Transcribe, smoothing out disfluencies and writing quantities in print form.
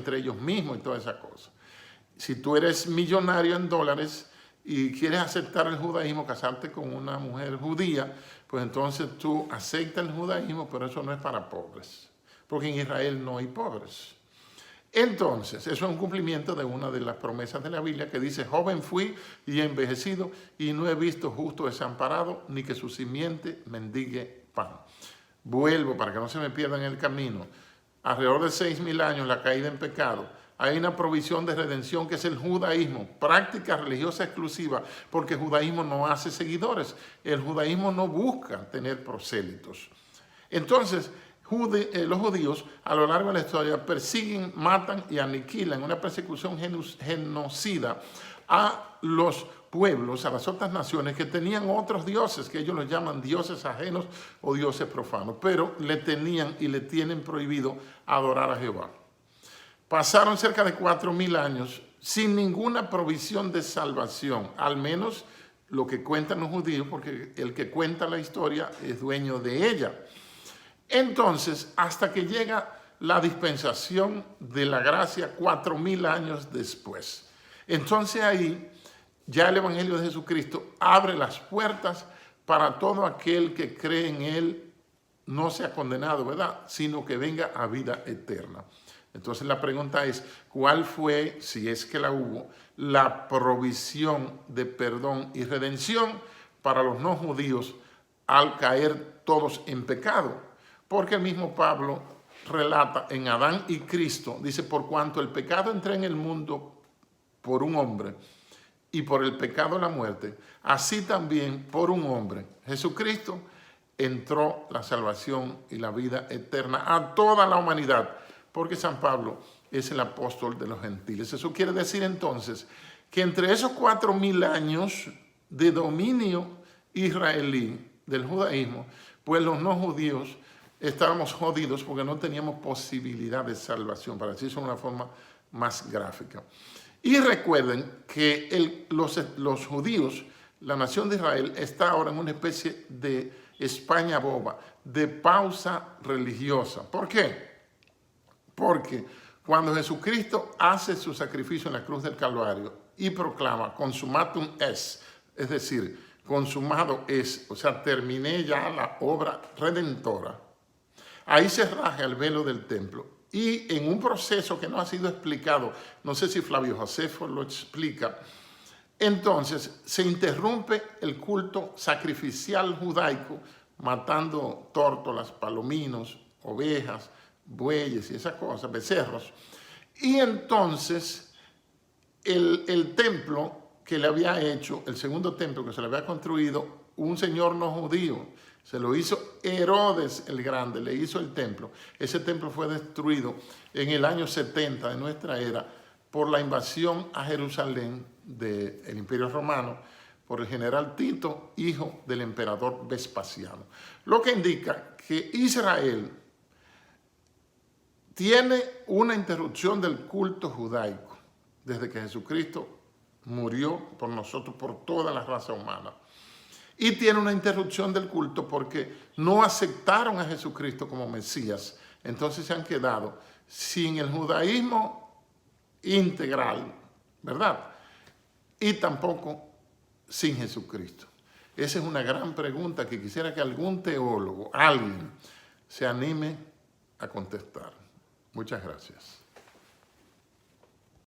entre ellos mismos y toda esa cosa. Si tú eres millonario en dólares y quieres aceptar el judaísmo, casarte con una mujer judía, pues entonces tú aceptas el judaísmo, pero eso no es para pobres, porque en Israel no hay pobres. Entonces, eso es un cumplimiento de una de las promesas de la Biblia que dice: joven fui y he envejecido y no he visto justo desamparado, ni que su simiente mendigue pan. Vuelvo para que no se me pierda en el camino. Alrededor de 6.000 años la caída en pecado. Hay una provisión de redención que es el judaísmo, práctica religiosa exclusiva, porque el judaísmo no hace seguidores. El judaísmo no busca tener prosélitos. Entonces, los judíos a lo largo de la historia persiguen, matan y aniquilan, una persecución genocida a los pueblos, a las otras naciones que tenían otros dioses, que ellos los llaman dioses ajenos o dioses profanos, pero le tenían y le tienen prohibido adorar a Jehová. Pasaron cerca de 4.000 años sin ninguna provisión de salvación, al menos lo que cuentan los judíos, porque el que cuenta la historia es dueño de ella. Entonces, hasta que llega la dispensación de la gracia 4.000 años después. Entonces ahí ya el Evangelio de Jesucristo abre las puertas para todo aquel que cree en Él, no sea condenado, ¿verdad?, sino que venga a vida eterna. Entonces la pregunta es, ¿cuál fue, si es que la hubo, la provisión de perdón y redención para los no judíos al caer todos en pecado? Porque el mismo Pablo relata en Adán y Cristo, dice: por cuanto el pecado entró en el mundo por un hombre y por el pecado la muerte, así también por un hombre, Jesucristo, entró la salvación y la vida eterna a toda la humanidad, porque San Pablo es el apóstol de los gentiles. Eso quiere decir entonces que entre esos 4.000 años de dominio israelí del judaísmo, pues los no judíos estábamos jodidos porque no teníamos posibilidad de salvación, para decirlo de una forma más gráfica. Y recuerden que los judíos, la nación de Israel, está ahora en una especie de España boba, de pausa religiosa. ¿Por qué? Porque cuando Jesucristo hace su sacrificio en la cruz del Calvario y proclama consumatum est, es decir, consumado es, o sea, terminé ya la obra redentora, ahí se raja el velo del templo y en un proceso que no ha sido explicado, no sé si Flavio Josefo lo explica, entonces se interrumpe el culto sacrificial judaico, matando tórtolas, palominos, ovejas, bueyes y esas cosas, becerros. Y entonces el templo que le había hecho, el segundo templo que se le había construido un señor no judío, se lo hizo Herodes el Grande, le hizo el templo. Ese templo fue destruido en el año 70 de nuestra era por la invasión a Jerusalén del Imperio Romano por el general Tito, hijo del emperador Vespasiano. Lo que indica que Israel tiene una interrupción del culto judaico desde que Jesucristo murió por nosotros, por toda la raza humana. Y tiene una interrupción del culto porque no aceptaron a Jesucristo como Mesías. Entonces se han quedado sin el judaísmo integral, ¿verdad? Y tampoco sin Jesucristo. Esa es una gran pregunta que quisiera que algún teólogo, alguien, se anime a contestar. Muchas gracias.